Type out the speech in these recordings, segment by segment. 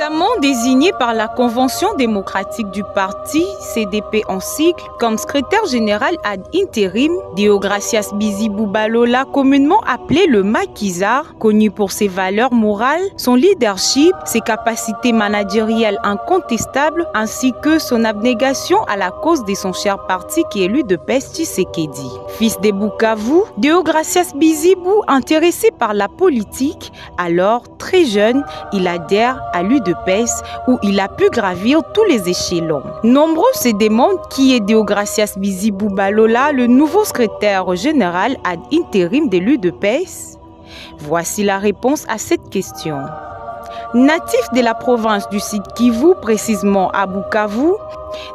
Récemment désigné par la Convention démocratique du parti, CDP en sigle, comme secrétaire général ad interim, Deogracias Bizibou Balola, communément appelé le maquisard, connu pour ses valeurs morales, son leadership, ses capacités managériales incontestables, ainsi que son abnégation à la cause de son cher parti qui est l'UDPS Tshisekedi. Fils de Bukavu, Deogracias Bizibou, intéressé par la politique, alors très jeune, il adhère à l'UDPS où il a pu gravir tous les échelons. Nombreux se demandent qui est Deogracias Bizibou Balola, le nouveau secrétaire général ad interim de l'UDPS. Voici la réponse à cette question. Natif de la province du Sud Kivu, précisément à Bukavu,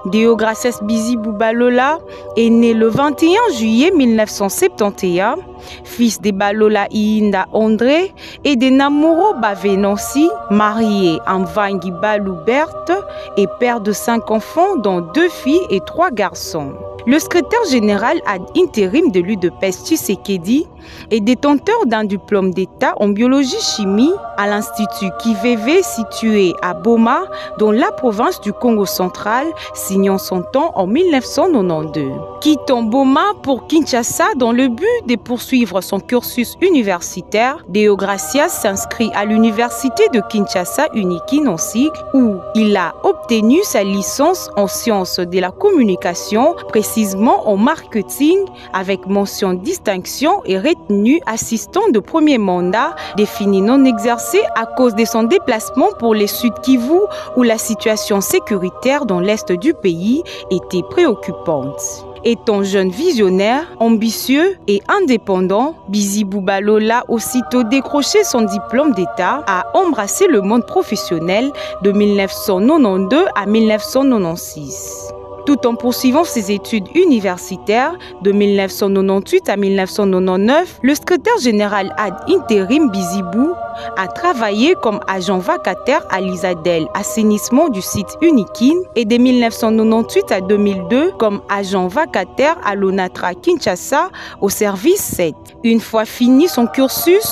Deogracias Bizibou Balola est né le 21 juillet 1971, fils de Balola Iinda André et de Namuro Bavenansi, marié à Mvangi Balou Berthe et père de 5 enfants, dont 2 filles et 3 garçons. Le secrétaire général ad interim de l'UDPS Tshisekedi est détenteur d'un diplôme d'État en biologie-chimie à l'Institut Kiveve situé à Boma, dans la province du Congo central, signant son temps en 1992. Quittant Boma pour Kinshasa dans le but de poursuivre son cursus universitaire, Deogracias s'inscrit à l'université de Kinshasa Unikin en sigle, où il a obtenu sa licence en sciences de la communication, précisément en marketing, avec mention distinction et retenu assistant de premier mandat, défini non exercé à cause de son déplacement pour le Sud Kivu, où la situation sécuritaire dans l'est du pays était préoccupante. Étant jeune visionnaire, ambitieux et indépendant, Bizibou Balola, aussitôt décroché son diplôme d'État, a embrassé le monde professionnel de 1992 à 1996. Tout en poursuivant ses études universitaires de 1998 à 1999, le secrétaire général ad interim Bizibou a travaillé comme agent vacataire à l'ISADEL Assainissement du site Unikin et de 1998 à 2002 comme agent vacataire à l'ONATRA Kinshasa au service 7. Une fois fini son cursus,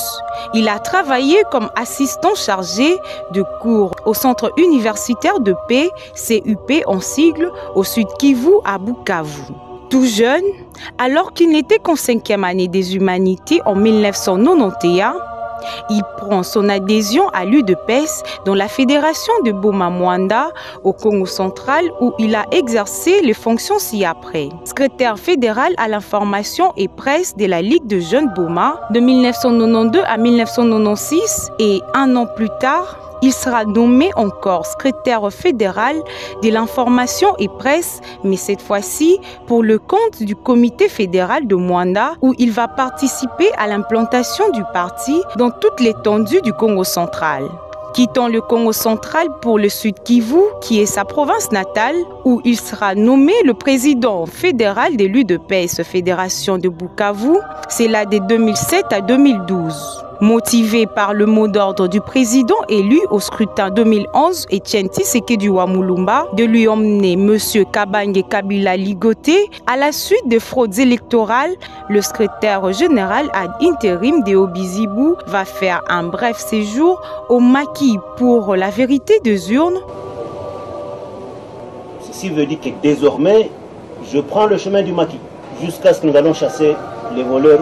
il a travaillé comme assistant chargé de cours au centre universitaire de paix, CUP en sigle, au Sud Kivu à Bukavu. Tout jeune, alors qu'il n'était qu'en 5e année des humanités en 1991, il prend son adhésion à l'UDPS dans la fédération de Boma-Mwanda au Congo central où il a exercé les fonctions ci-après. Secrétaire fédéral à l'information et presse de la Ligue de jeunes Boma de 1992 à 1996 et un an plus tard, il sera nommé encore secrétaire fédéral de l'information et presse, mais cette fois-ci pour le compte du comité fédéral de Mwanda où il va participer à l'implantation du parti dans toute l'étendue du Congo central. Quittant le Congo central pour le Sud Kivu, qui est sa province natale, où il sera nommé le président fédéral de l'UDPS Fédération de Bukavu, c'est là de 2007 à 2012. Motivé par le mot d'ordre du président élu au scrutin 2011, Etienne Tshisekedi Wamulumba, de lui emmener M. Kabange Kabila ligoté à la suite de fraudes électorales, le secrétaire général ad interim Deo Bizibou va faire un bref séjour au maquis pour la vérité des urnes. Ceci veut dire que désormais, je prends le chemin du maquis jusqu'à ce que nous allons chasser les voleurs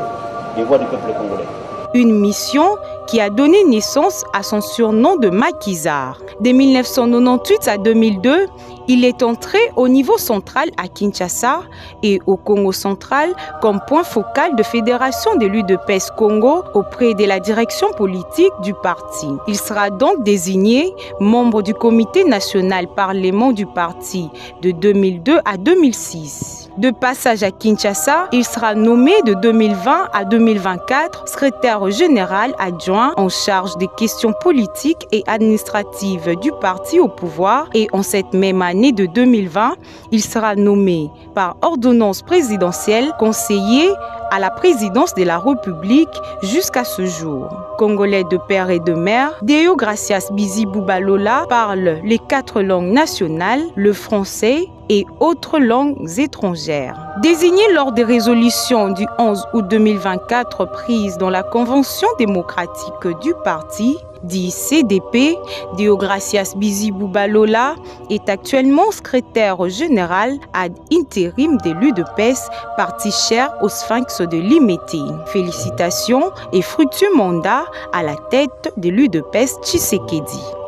des voix du peuple congolais. Une mission qui a donné naissance à son surnom de maquisard. De 1998 à 2002, il est entré au niveau central à Kinshasa et au Congo central comme point focal de fédération de l'UDPS Congo auprès de la direction politique du parti. Il sera donc désigné membre du comité national parlement du parti de 2002 à 2006. De passage à Kinshasa, il sera nommé de 2020 à 2024 secrétaire général adjoint en charge des questions politiques et administratives du parti au pouvoir et en cette même année de 2020, il sera nommé par ordonnance présidentielle conseiller à la présidence de la République jusqu'à ce jour. Congolais de père et de mère, Deogracias Bizibou Balola parle les 4 langues nationales, le français et autres langues étrangères. Désigné lors des résolutions du 11 août 2024 prises dans la Convention démocratique du parti, dit CDP, Deogracias Bizibou Balola, est actuellement secrétaire général ad intérim de l'UDPS, parti cher au Sphinx de Limete. Félicitations et fructueux mandat à la tête de l'UDPS Tshisekedi.